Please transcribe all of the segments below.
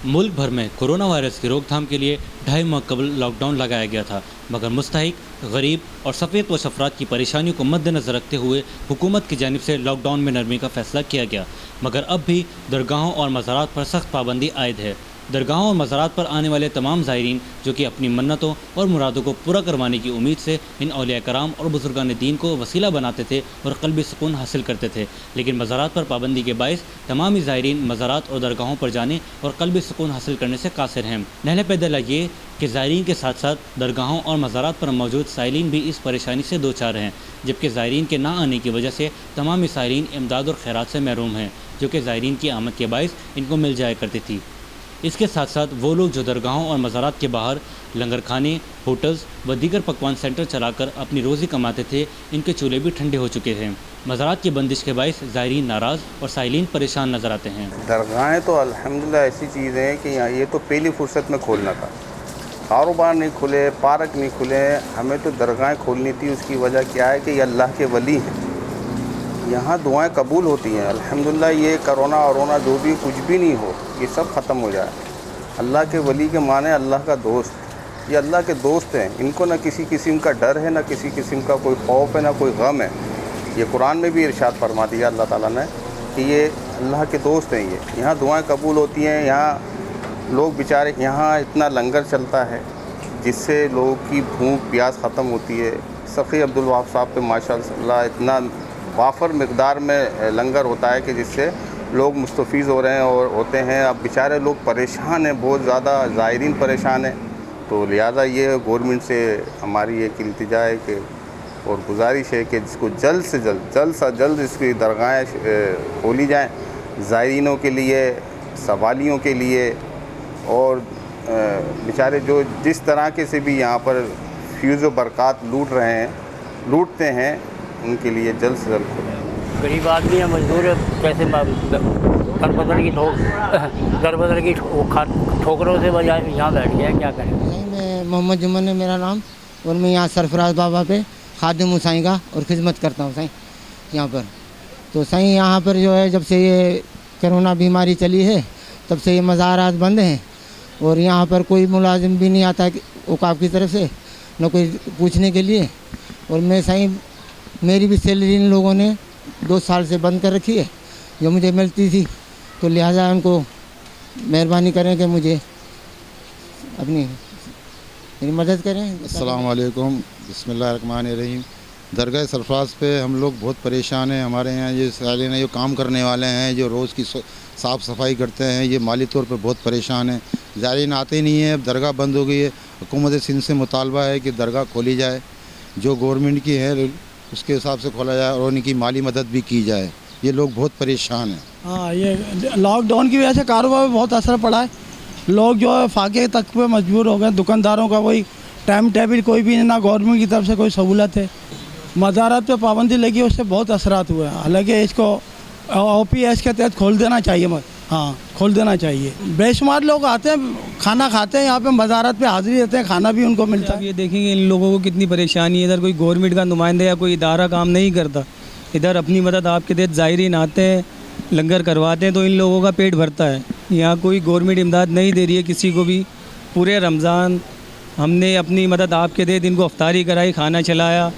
ملک بھر میں corona virus کی روک تھام کے لیے 2.5 ماہ قبل لاک ڈاؤن لگایا گیا تھا، مگر مستحق، غریب اور سفید پوش افراد کی پریشانیوں کو مد نظر رکھتے ہوئے حکومت کی جانب سے لاک ڈاؤن میں نرمی کا فیصلہ کیا گیا، مگر اب بھی درگاہوں اور مزارات پر سخت پابندی عائد ہے۔ درگاہوں اور مزارات پر آنے والے تمام زائرین جو کہ اپنی منتوں اور مرادوں کو پورا کروانے کی امید سے ان اولیاء کرام اور بزرگان دین کو وسیلہ بناتے تھے اور قلبی سکون حاصل کرتے تھے، لیکن مزارات پر پابندی کے باعث تمامی زائرین مزارات اور درگاہوں پر جانے اور قلبی سکون حاصل کرنے سے قاصر ہیں۔ نہل پیدل یہ کہ زائرین کے ساتھ ساتھ درگاہوں اور مزارات پر موجود سائلین بھی اس پریشانی سے دوچار ہیں، جبکہ زائرین کے نہ آنے کی وجہ سے تمامی سائلین امداد اور خیرات سے محروم ہیں، جو کہ زائرین کی آمد کے باعث ان کو مل جایا کرتی تھی۔ اس کے ساتھ ساتھ وہ لوگ جو درگاہوں اور مزارات کے باہر لنگر کھانے، ہوٹلز و دیگر پکوان سینٹر چلا کر اپنی روزی کماتے تھے، ان کے چولہے بھی ٹھنڈے ہو چکے ہیں۔ مزارات کی بندش کے باعث زائرین ناراض اور سائلین پریشان نظر آتے ہیں۔ درگاہیں تو الحمدللہ ایسی چیز ہے کہ یہ تو پہلی فرصت میں کھولنا تھا، کاروبار نہیں کھلے، پارک نہیں کھلے، ہمیں تو درگاہیں کھولنی تھی۔ اس کی وجہ کیا ہے کہ یہ اللہ کے ولی ہیں، یہاں دعائیں قبول ہوتی ہیں الحمدللہ۔ یہ کرونا ورونا جو بھی کچھ بھی نہیں ہو، یہ سب ختم ہو جائے۔ اللہ کے ولی کے معنی اللہ کا دوست، یہ اللہ کے دوست ہیں، ان کو نہ کسی قسم کا ڈر ہے، نہ کسی قسم کا کوئی خوف ہے، نہ کوئی غم ہے۔ یہ قرآن میں بھی ارشاد فرما دیا اللہ تعالیٰ نے کہ یہ اللہ کے دوست ہیں۔ یہ یہاں دعائیں قبول ہوتی ہیں، یہاں لوگ بیچارے، یہاں اتنا لنگر چلتا ہے جس سے لوگوں کی بھوک پیاس ختم ہوتی ہے۔ سخی عبدالوہاب صاحب پہ ماشاء اللہ اتنا وافر مقدار میں لنگر ہوتا ہے کہ جس سے لوگ مستفیض ہو رہے ہیں اور ہوتے ہیں۔ اب بیچارے لوگ پریشان ہیں، بہت زیادہ زائرین پریشان ہیں، تو لہٰذا یہ گورنمنٹ سے ہماری ایک التجا ہے کہ اور گزارش ہے کہ جس کو جلد سے جلد اس کی درگاہیں کھولی جائیں زائرینوں کے لیے، سوالیوں کے لیے، اور بیچارے جو جس طرح کے سے بھی یہاں پر فیوز و برکات لوٹتے ہیں، ان کے لیے جلد سے جلد کھولیں۔ غریب آدمی ہے، مزدور ہے، کیسے در بدر کی ٹھوکروں سے بجائے یہاں بیٹھ گیا، کیا کریں؟ میں محمد جمن ہے میرا نام، اور میں یہاں سرفراز بابا پہ خادم ہوں سائیں کا، اور خدمت کرتا ہوں سائیں یہاں پر۔ تو سائیں یہاں پر جو ہے جب سے یہ کرونا بیماری چلی ہے تب سے یہ مزارات بند ہیں، اور یہاں پر کوئی ملازم بھی نہیں آتا اوقاف کی طرف سے، نہ کوئی پوچھنے کے لیے۔ اور میں سائیں میری بھی سیلری ان لوگوں نے 2 سال سے بند کر رکھی ہے جو مجھے ملتی تھی، تو لہٰذا ان کو مہربانی کریں کہ مجھے اپنی میری مدد کریں۔ السلام علیکم، بسم اللہ الرحمن الرحیم۔ درگاہ سرفراز پہ ہم لوگ بہت پریشان ہیں۔ ہمارے یہاں یہ سائلین ہیں، جو کام کرنے والے ہیں، جو روز کی صاف صفائی کرتے ہیں، یہ مالی طور پہ بہت پریشان ہیں۔ زائرین آتے نہیں ہیں، اب درگاہ بند ہو گئی ہے۔ حکومت سندھ سے مطالبہ ہے کہ درگاہ کھولی جائے، جو گورنمنٹ کی ہے اس کے حساب سے کھولا جائے، اور ان کی مالی مدد بھی کی جائے۔ یہ لوگ بہت پریشان ہیں۔ ہاں، یہ لاک ڈاؤن کی وجہ سے کاروبار میں بہت اثر پڑا ہے۔ لوگ جو ہے فاقے تک پہ مجبور ہو گئے، دکانداروں کا کوئی ٹائم ٹیبل کوئی بھی نہیں، نہ گورنمنٹ کی طرف سے کوئی سہولت ہے۔ مزارات پہ پابندی لگی، اس سے بہت اثرات ہوئے ہیں، حالانکہ اس کو OPS کے تحت کھول دینا چاہیے۔ ہاں، کھول دینا چاہیے۔ بے شمار لوگ آتے ہیں، کھانا کھاتے ہیں، یہاں پہ مزارات پہ حاضری دیتے ہیں، کھانا بھی ان کو ملتا ہے۔ یہ دیکھیں گے ان لوگوں کو کتنی پریشانی ہے، ادھر کوئی گورنمنٹ کا نمائندہ یا کوئی ادارہ کام نہیں کرتا، ادھر اپنی مدد آپ کے تحت زائرین آتے ہیں، لنگر کرواتے ہیں، تو ان لوگوں کا پیٹ بھرتا ہے۔ یہاں کوئی گورنمنٹ امداد نہیں دے رہی ہے کسی کو بھی۔ پورے رمضان ہم نے اپنی مدد آپ کے تحت ان کو افطاری کرائی، کھانا چلایا،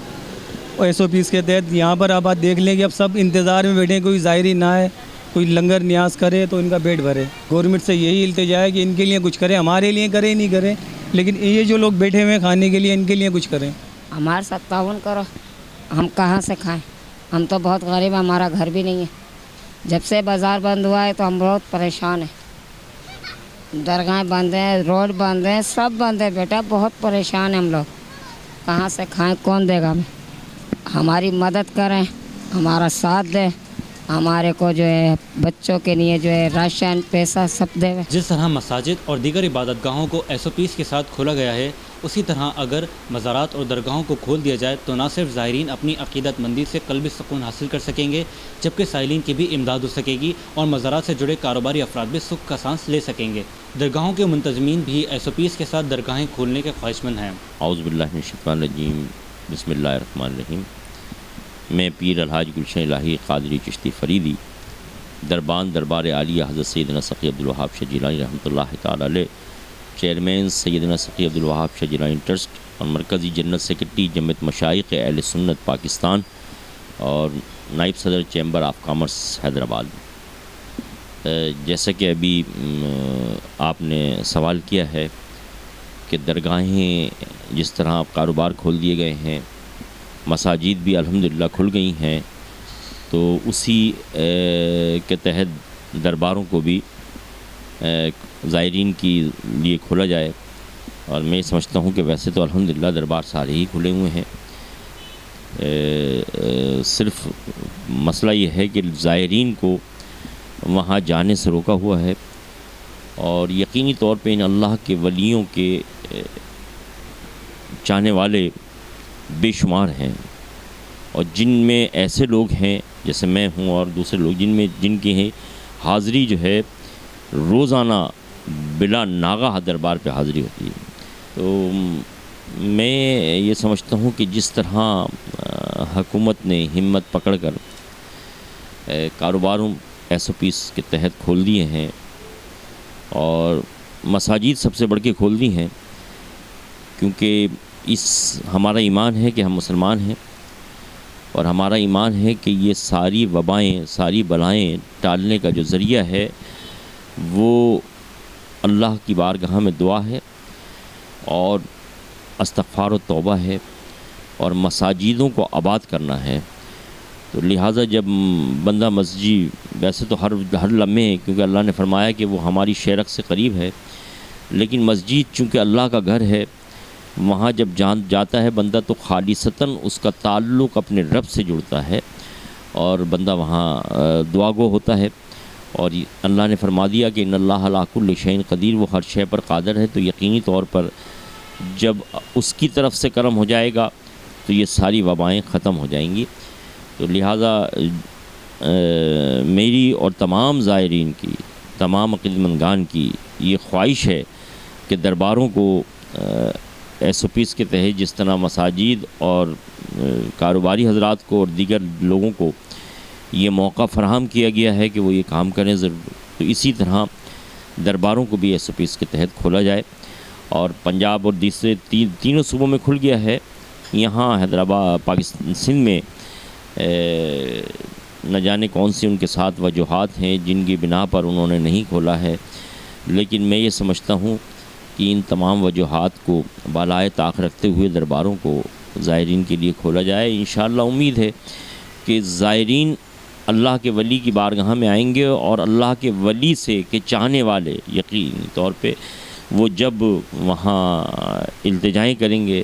اور SOPs کے تحت۔ یہاں پر آپ دیکھ لیں کہ اب سب انتظار میں بیٹھے ہیں، کوئی زائرین نہ آئے، کوئی لنگر نیاز کرے تو ان کا پیٹ بھرے۔ گورنمنٹ سے یہی التجا ہے کہ ان کے لیے کچھ کرے، ہمارے لیے کرے نہیں کرے، لیکن یہ جو لوگ بیٹھے ہوئے ہیں کھانے کے لیے، ان کے لیے کچھ کریں۔ ہمارے ساتھ تعاون کرو، ہم کہاں سے کھائیں؟ ہم تو بہت غریب ہیں، ہمارا گھر بھی نہیں ہے۔ جب سے بازار بند ہوا ہے تو ہم بہت پریشان ہیں، درگاہیں بند ہیں، روڈ بند ہیں، سب بند ہے بیٹا، بہت پریشان ہیں ہم لوگ۔ کہاں سے کھائیں؟ کون دے گا ہمیں؟ ہماری مدد کریں، ہمارا ساتھ دیں، ہمارے کو جو ہے بچوں کے لیے جو ہے راشن پیسہ سب دے۔ جس طرح مساجد اور دیگر عبادت گاہوں کو SOPs کے ساتھ کھولا گیا ہے، اسی طرح اگر مزارات اور درگاہوں کو کھول دیا جائے تو نہ صرف زائرین اپنی عقیدت مندی سے قلبی سکون حاصل کر سکیں گے، جبکہ سائلین کی بھی امداد ہو سکے گی، اور مزارات سے جڑے کاروباری افراد بھی سکھ کا سانس لے سکیں گے۔ درگاہوں کے منتظمین بھی SOPs کے ساتھ درگاہیں کھولنے کے خواہشمند ہیں۔ اعوذ باللہ من الشیطان الرجیم، بسم اللہ الرحمن الرحیم۔ میں پیر الحاج گلشن الہی قادری چشتی فریدی دربان دربار عالیہ حضرت سیدنا سقی عبدالوہاب شاہ جیلانی رحمۃ اللہ تعالی علیہ، چیئرمین سیدنا سقی عبدالوہاب شاہ جیلانی ٹرسٹ اور مرکزی جنرل سیکرٹری جمعیت مشائخ اہل سنت پاکستان اور نائب صدر چیمبر آف کامرس حیدرآباد۔ جیسا کہ ابھی آپ نے سوال کیا ہے کہ درگاہیں جس طرح کاروبار کھول دیے گئے ہیں، مساجد بھی الحمدللہ کھل گئی ہیں، تو اسی کے تحت درباروں کو بھی زائرین کی لیے کھولا جائے۔ اور میں سمجھتا ہوں کہ ویسے تو الحمدللہ دربار سارے ہی کھلے ہوئے ہیں، صرف مسئلہ یہ ہے کہ زائرین کو وہاں جانے سے روکا ہوا ہے، اور یقینی طور پہ ان اللہ کے ولیوں کے چاہنے والے بے شمار ہیں، اور جن میں ایسے لوگ ہیں جیسے میں ہوں اور دوسرے لوگ جن کی ہیں حاضری جو ہے روزانہ بلا ناغہ دربار پہ حاضری ہوتی ہے۔ تو میں یہ سمجھتا ہوں کہ جس طرح حکومت نے ہمت پکڑ کر کاروباروں ایس او پیز کے تحت کھول دیے ہیں، اور مساجد سب سے بڑھ کے کھول دی ہیں، کیونکہ ہمارا ایمان ہے کہ ہم مسلمان ہیں، اور ہمارا ایمان ہے کہ یہ ساری وبائیں، ساری بلائیں ٹالنے کا جو ذریعہ ہے وہ اللہ کی بارگاہ میں دعا ہے اور استغفار و توبہ ہے، اور مساجدوں کو آباد کرنا ہے۔ تو لہٰذا جب بندہ مسجد، ویسے تو ہر لمحے، کیونکہ اللہ نے فرمایا کہ وہ ہماری شیرخ سے قریب ہے، لیکن مسجد چونکہ اللہ کا گھر ہے، وہاں جب جاتا ہے بندہ تو خالصتاً اس کا تعلق اپنے رب سے جڑتا ہے، اور بندہ وہاں دعا گو ہوتا ہے۔ اور اللہ نے فرما دیا کہ ان اللہ علی کل شیء قدیر، وہ ہر شے پر قادر ہے، تو یقینی طور پر جب اس کی طرف سے کرم ہو جائے گا تو یہ ساری وبائیں ختم ہو جائیں گی۔ تو لہٰذا میری اور تمام زائرین کی، تمام عقیدتمندان کی یہ خواہش ہے کہ درباروں کو ایس او پیز کے تحت جس طرح مساجد اور کاروباری حضرات کو اور دیگر لوگوں کو یہ موقع فراہم کیا گیا ہے کہ وہ یہ کام کریں ضرور، تو اسی طرح درباروں کو بھی ایس او پیز کے تحت کھولا جائے۔ اور پنجاب اور دوسرے تینوں صوبوں میں کھل گیا ہے، یہاں حیدرآباد پاکستان سندھ میں نہ جانے کون سی ان کے ساتھ وجوہات ہیں جن کی بنا پر انہوں نے نہیں کھولا ہے، لیکن میں یہ سمجھتا ہوں کہ ان تمام وجوہات کو بالائے طاق رکھتے ہوئے درباروں کو زائرین کے لیے کھولا جائے۔ انشاءاللہ امید ہے کہ زائرین اللہ کے ولی کی بارگاہ میں آئیں گے، اور اللہ کے ولی سے کے چاہنے والے یقینی طور پہ وہ جب وہاں التجائیں کریں گے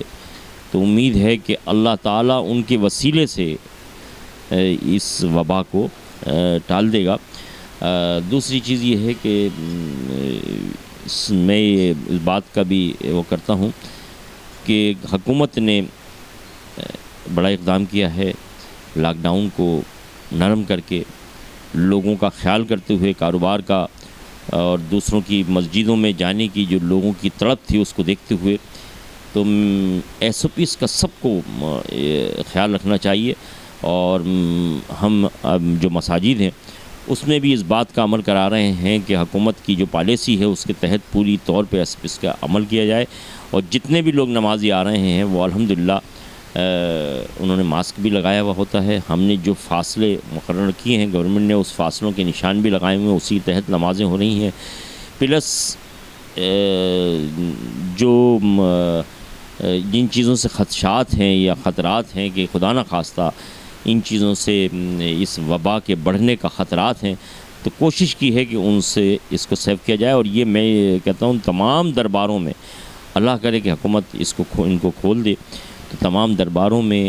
تو امید ہے کہ اللہ تعالیٰ ان کے وسیلے سے اس وبا کو ٹال دے گا۔ دوسری چیز یہ ہے کہ میں اس بات کا بھی وہ کرتا ہوں کہ حکومت نے بڑا اقدام کیا ہے، لاک ڈاؤن کو نرم کر کے لوگوں کا خیال کرتے ہوئے، کاروبار کا اور دوسروں کی مسجدوں میں جانے کی جو لوگوں کی تڑپ تھی اس کو دیکھتے ہوئے، تو ایس او پیز کا سب کو خیال رکھنا چاہیے، اور ہم جو مساجد ہیں اس میں بھی اس بات کا عمل کرا رہے ہیں کہ حکومت کی جو پالیسی ہے اس کے تحت پوری طور پہ اس کا عمل کیا جائے، اور جتنے بھی لوگ نمازی آ رہے ہیں وہ الحمدللہ انہوں نے ماسک بھی لگایا ہوا ہوتا ہے۔ ہم نے جو فاصلے مقرر کیے ہیں گورنمنٹ نے، اس فاصلوں کے نشان بھی لگائے ہوئے ہیں، اسی تحت نمازیں ہو رہی ہیں۔ پلس جو جن چیزوں سے خدشات ہیں یا خطرات ہیں کہ خدا نہ خواستہ ان چیزوں سے اس وبا کے بڑھنے کا خطرات ہیں، تو کوشش کی ہے کہ ان سے اس کو سیو کیا جائے۔ اور یہ میں کہتا ہوں تمام درباروں میں اللہ کرے کہ حکومت ان کو کھول دے، تو تمام درباروں میں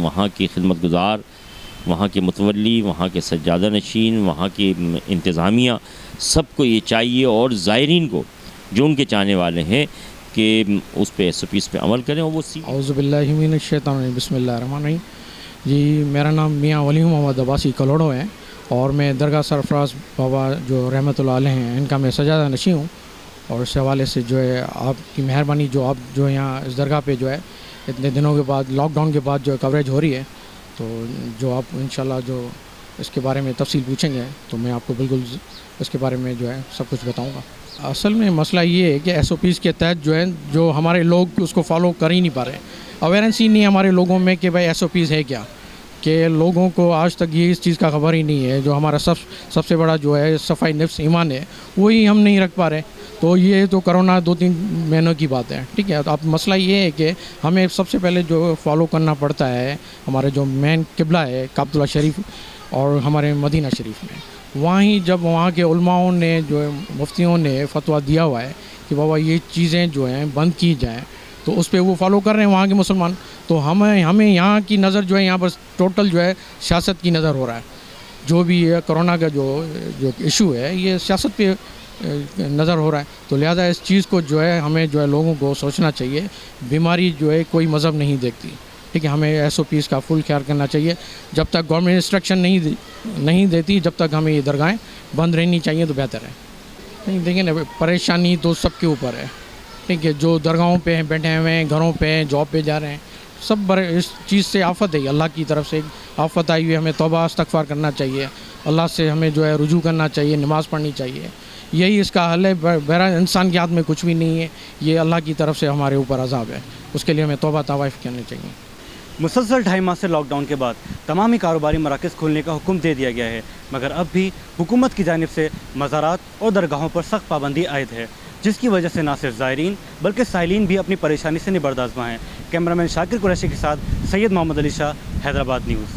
وہاں کی خدمت گزار، وہاں کے متولی، وہاں کے سجادہ نشین، وہاں کی انتظامیہ، سب کو یہ چاہیے، اور زائرین کو جو ان کے چاہنے والے ہیں کہ اس پہ ایس او پیز پہ عمل کریں، اور وہ اعوذ باللہ من الشیطان الرجیم، بسم اللہ الرحمن الرحیم۔ جی میرا نام میاں ولی محمد عباسی کلوڑو ہے، اور میں درگاہ سرفراز بابا جو رحمۃ اللہ علیہ ہیں ان کا میں سجادہ نشین ہوں، اور اس حوالے سے جو ہے آپ کی مہربانی، جو آپ جو یہاں اس درگاہ پہ جو ہے اتنے دنوں کے بعد، لاک ڈاؤن کے بعد جو کوریج ہو رہی ہے، تو جو آپ انشاءاللہ جو اس کے بارے میں تفصیل پوچھیں گے تو میں آپ کو بالکل اس کے بارے میں جو ہے سب کچھ بتاؤں گا. اصل میں مسئلہ یہ ہے کہ SOPs کے تحت جو ہے جو ہمارے لوگ اس کو فالو کر ہی نہیں پا رہے. اویئرنیس ہی نہیں ہمارے لوگوں میں کہ بھائی SOPs ہے کیا, کہ لوگوں کو آج تک یہ اس چیز کا خبر ہی نہیں ہے. جو ہمارا سب سے بڑا جو ہے صفائی نفس ایمان ہے وہی ہم نہیں رکھ پا رہے. تو یہ تو کرونا 2-3 مہینوں کی بات ہے, ٹھیک ہے. اب مسئلہ یہ ہے کہ ہمیں سب سے پہلے جو فالو کرنا پڑتا ہے ہمارے جو مین قبلہ ہے کعبۃ اللہ شریف اور ہمارے مدینہ شریف میں, وہیں جب وہاں کے علماؤں نے جو ہے مفتیوں نے فتویٰ دیا ہوا ہے کہ بابا یہ چیزیں جو ہیں بند کی جائیں تو اس پہ وہ فالو کر رہے ہیں وہاں کے مسلمان. تو ہمیں یہاں کی نظر جو ہے یہاں پر ٹوٹل جو ہے سیاست کی نظر ہو رہا ہے. جو بھی ہے کرونا کا جو ایشو ہے یہ سیاست پہ نظر ہو رہا ہے. تو لہٰذا اس چیز کو جو ہے ہمیں جو ہے لوگوں کو سوچنا چاہیے. بیماری جو ہے کوئی مذہب نہیں دیکھتی, ٹھیک ہے. ہمیں SOPs کا فل خیال کرنا چاہیے. جب تک گورنمنٹ انسٹرکشن نہیں دیتی جب تک ہمیں یہ درگاہیں بند رہنی چاہیے تو بہتر ہے. نہیں دیکھیں نا, پریشانی تو سب کے اوپر ہے, ٹھیک ہے. جو درگاہوں پہ ہیں بیٹھے ہوئے ہیں, گھروں پہ ہیں, جاب پہ جا رہے ہیں, سب اس چیز سے آفت ہے. اللہ کی طرف سے آفت آئی ہوئی ہے. ہمیں توبہ استغفار کرنا چاہیے, اللہ سے ہمیں جو ہے رجوع کرنا چاہیے, نماز پڑھنی چاہیے. یہی اس کا حل ہے. بہرحال انسان کے ہاتھ میں کچھ بھی نہیں ہے. یہ اللہ کی طرف سے ہمارے اوپر عذاب ہے. اس کے لیے ہمیں توبہ طوائف کرنی چاہیے. مسلسل 2.5 ماہ سے لاک ڈاؤن کے بعد تمامی کاروباری مراکز کھولنے کا حکم دے دیا گیا ہے, مگر اب بھی حکومت کی جانب سے مزارات اور درگاہوں پر سخت پابندی عائد ہے, جس کی وجہ سے نہ صرف زائرین بلکہ سائلین بھی اپنی پریشانی سے نبرد آزما ہیں. کیمرہ مین شاکر قریشی کے ساتھ سید محمد علی شاہ, حیدرآباد نیوز.